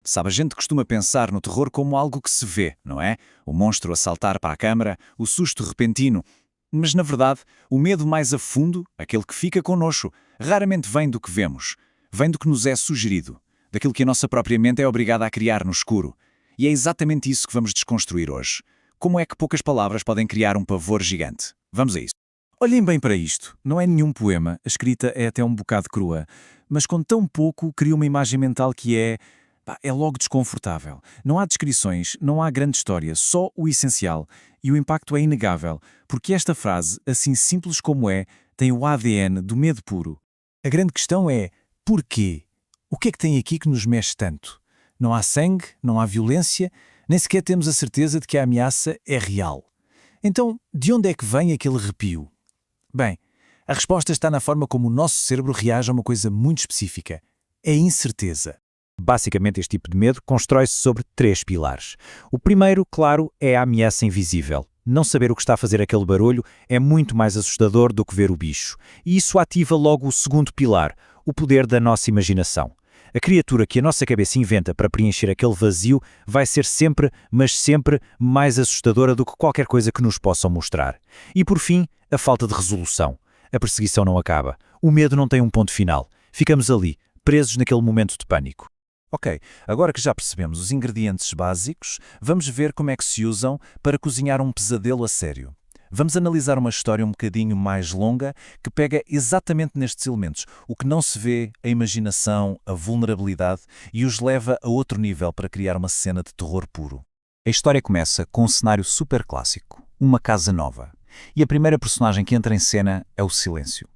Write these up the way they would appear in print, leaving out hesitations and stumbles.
Sabe, a gente costuma pensar no terror como algo que se vê, não é? O monstro a saltar para a câmara, o susto repentino. Mas, na verdade, o medo mais a fundo, aquele que fica connosco, raramente vem do que vemos. Vem do que nos é sugerido, daquilo que a nossa própria mente é obrigada a criar no escuro. E é exatamente isso que vamos desconstruir hoje. Como é que poucas palavras podem criar um pavor gigante? Vamos a isso. Olhem bem para isto. Não é nenhum poema, a escrita é até um bocado crua, mas com tão pouco cria uma imagem mental que é logo desconfortável. Não há descrições, não há grande história, só o essencial. E o impacto é inegável, porque esta frase, assim simples como tem o ADN do medo puro. A grande questão é, porquê? O que é que tem aqui que nos mexe tanto? Não há sangue, não há violência, nem sequer temos a certeza de que a ameaça é real. Então, de onde é que vem aquele arrepio? Bem, a resposta está na forma como o nosso cérebro reage a uma coisa muito específica: a incerteza. Basicamente, este tipo de medo constrói-se sobre 3 pilares. O primeiro, claro, é a ameaça invisível. Não saber o que está a fazer aquele barulho é muito mais assustador do que ver o bicho. E isso ativa logo o segundo pilar, o poder da nossa imaginação. A criatura que a nossa cabeça inventa para preencher aquele vazio vai ser sempre, mas sempre, mais assustadora do que qualquer coisa que nos possam mostrar. E por fim, a falta de resolução. A perseguição não acaba. O medo não tem um ponto final. Ficamos ali, presos naquele momento de pânico. Ok, agora que já percebemos os ingredientes básicos, vamos ver como é que se usam para cozinhar um pesadelo a sério. Vamos analisar uma história um bocadinho mais longa que pega exatamente nestes elementos, o que não se vê, a imaginação, a vulnerabilidade, e os leva a outro nível para criar uma cena de terror puro. A história começa com um cenário super clássico, uma casa nova. E a primeira personagem que entra em cena é o silêncio.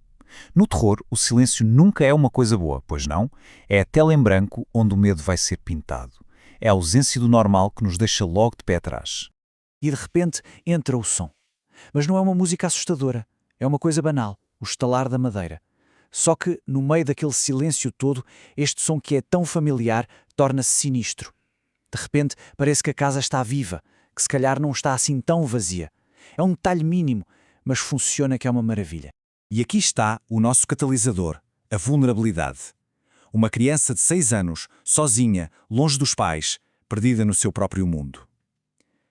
No terror, o silêncio nunca é uma coisa boa, pois não? É a tela em branco onde o medo vai ser pintado. É a ausência do normal que nos deixa logo de pé atrás. E de repente entra o som. Mas não é uma música assustadora, é uma coisa banal, o estalar da madeira. Só que, no meio daquele silêncio todo, este som que é tão familiar torna-se sinistro. De repente, parece que a casa está viva, que se calhar não está assim tão vazia. É um detalhe mínimo, mas funciona que é uma maravilha. E aqui está o nosso catalisador, a vulnerabilidade. Uma criança de 6 anos, sozinha, longe dos pais, perdida no seu próprio mundo.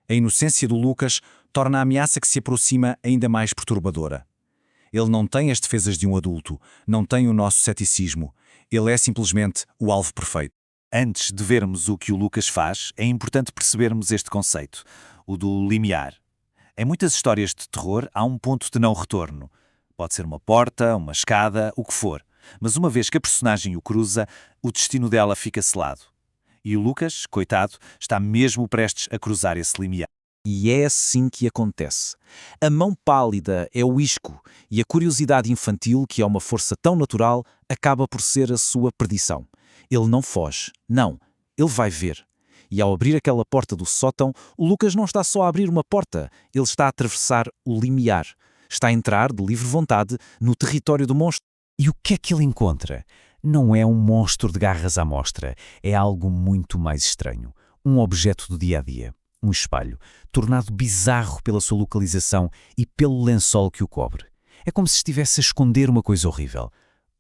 A inocência do Lucas torna a ameaça que se aproxima ainda mais perturbadora. Ele não tem as defesas de um adulto, não tem o nosso ceticismo. Ele é simplesmente o alvo perfeito. Antes de vermos o que o Lucas faz, é importante percebermos este conceito, o do limiar. Em muitas histórias de terror há um ponto de não retorno. Pode ser uma porta, uma escada, o que for. Mas uma vez que a personagem o cruza, o destino dela fica selado. E o Lucas, coitado, está mesmo prestes a cruzar esse limiar. E é assim que acontece. A mão pálida é o isco, e a curiosidade infantil, que é uma força tão natural, acaba por ser a sua perdição. Ele não foge, não, ele vai ver. E ao abrir aquela porta do sótão, o Lucas não está só a abrir uma porta, ele está a atravessar o limiar. Está a entrar, de livre vontade, no território do monstro. E o que é que ele encontra? Não é um monstro de garras à mostra, é algo muito mais estranho. Um objeto do dia-a-dia, um espelho, tornado bizarro pela sua localização e pelo lençol que o cobre. É como se estivesse a esconder uma coisa horrível.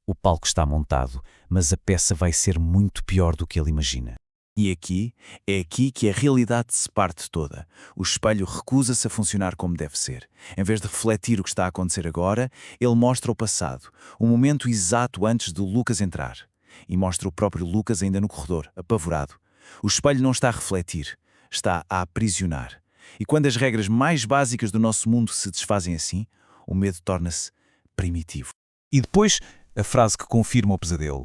O palco está montado, mas a peça vai ser muito pior do que ele imagina. E é aqui que a realidade se parte toda. O espelho recusa-se a funcionar como deve ser. Em vez de refletir o que está a acontecer agora, ele mostra o passado, o momento exato antes do Lucas entrar. E mostra o próprio Lucas ainda no corredor, apavorado. O espelho não está a refletir, está a aprisionar. E quando as regras mais básicas do nosso mundo se desfazem assim, o medo torna-se primitivo. E depois, a frase que confirma o pesadelo.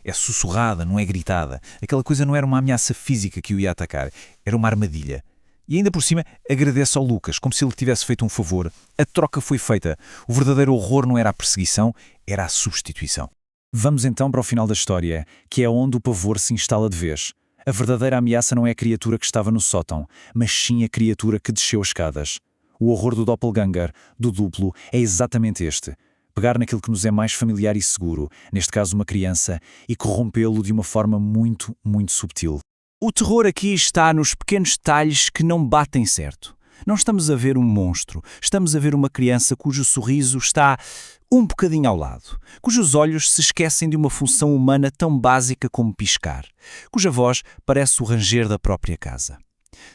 É sussurrada, não é gritada. Aquela coisa não era uma ameaça física que o ia atacar, era uma armadilha. E ainda por cima agradece ao Lucas, como se ele tivesse feito um favor. A troca foi feita. O verdadeiro horror não era a perseguição, era a substituição. Vamos então para o final da história, que é onde o pavor se instala de vez. A verdadeira ameaça não é a criatura que estava no sótão, mas sim a criatura que desceu as escadas. O horror do doppelganger, do duplo, é exatamente este. Pegar naquilo que nos é mais familiar e seguro, neste caso uma criança, e corrompê-lo de uma forma muito, muito subtil. O terror aqui está nos pequenos detalhes que não batem certo. Não estamos a ver um monstro, estamos a ver uma criança cujo sorriso está um bocadinho ao lado, cujos olhos se esquecem de uma função humana tão básica como piscar, cuja voz parece o ranger da própria casa.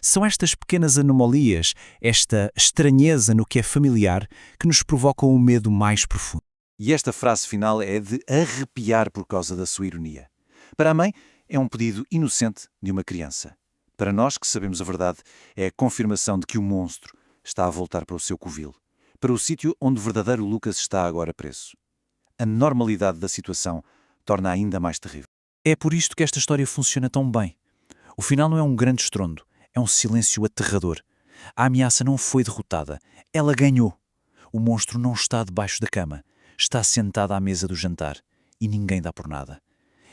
São estas pequenas anomalias, esta estranheza no que é familiar, que nos provocam o medo mais profundo. E esta frase final é de arrepiar por causa da sua ironia. Para a mãe, é um pedido inocente de uma criança. Para nós, que sabemos a verdade, é a confirmação de que o monstro está a voltar para o seu covil, para o sítio onde o verdadeiro Lucas está agora preso. A normalidade da situação torna ainda mais terrível. É por isto que esta história funciona tão bem. O final não é um grande estrondo, é um silêncio aterrador. A ameaça não foi derrotada, ela ganhou. O monstro não está debaixo da cama, está sentado à mesa do jantar e ninguém dá por nada.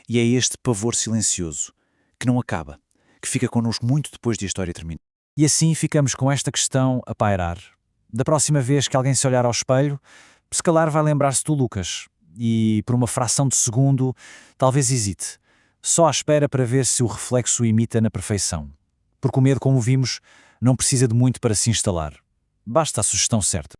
E é este pavor silencioso, que não acaba, que fica connosco muito depois de a história terminar. E assim ficamos com esta questão a pairar. Da próxima vez que alguém se olhar ao espelho, se calhar vai lembrar-se do Lucas e, por uma fração de segundo, talvez hesite, só à espera para ver se o reflexo o imita na perfeição. Porque o medo, como vimos, não precisa de muito para se instalar. Basta a sugestão certa.